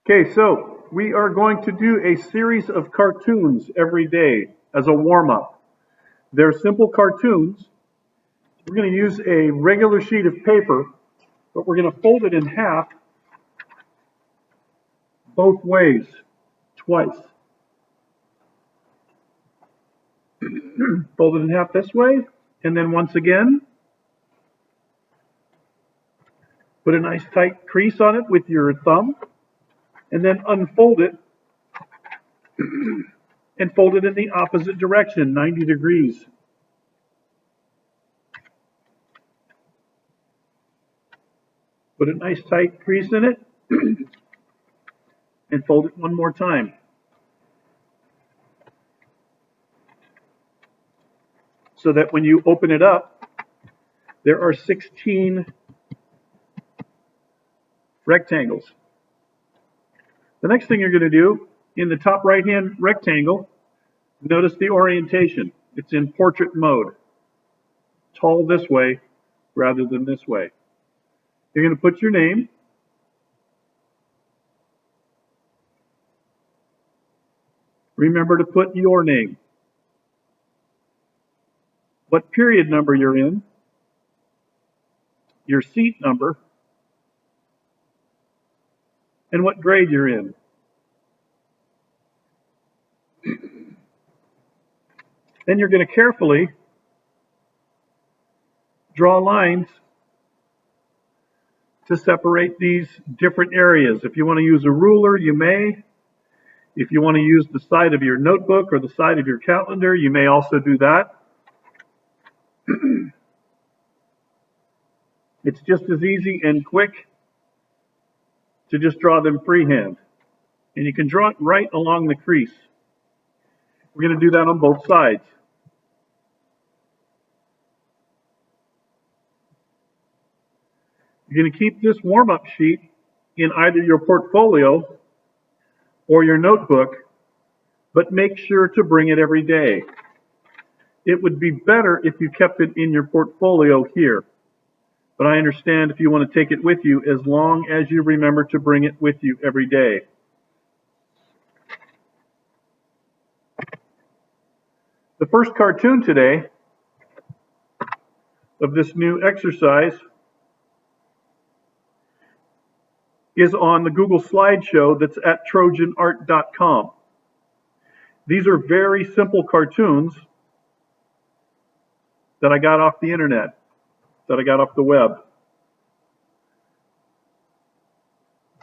Okay, so we are going to do a series of cartoons every day as a warm-up. They're simple cartoons. We're going to use a regular sheet of paper, but we're going to fold it in half both ways, twice. Fold it in half this way, and then once again, put a nice tight crease on it with your thumb, and then unfold it and fold it in the opposite direction, 90 degrees. Put a nice tight crease in it and fold it one more time. So that when you open it up, there are 16 rectangles. The next thing you're going to do, in the top right-hand rectangle, notice the orientation. It's in portrait mode. Tall this way rather than this way. You're going to put your name. Remember to put your name. What period number you're in. Your seat number. And what grade you're in. Then you're going to carefully draw lines to separate these different areas. If you want to use a ruler, you may. If you want to use the side of your notebook or the side of your calendar, you may also do that. It's just as easy and quick to just draw them freehand. And you can draw it right along the crease. We're going to do that on both sides. You're going to keep this warm-up sheet in either your portfolio or your notebook, but make sure to bring it every day. It would be better if you kept it in your portfolio here, but I understand if you want to take it with you as long as you remember to bring it with you every day. The first cartoon today of this new exercise is on the Google slideshow that's at trojanart.com. These are very simple cartoons that I got off the internet, that I got off the web.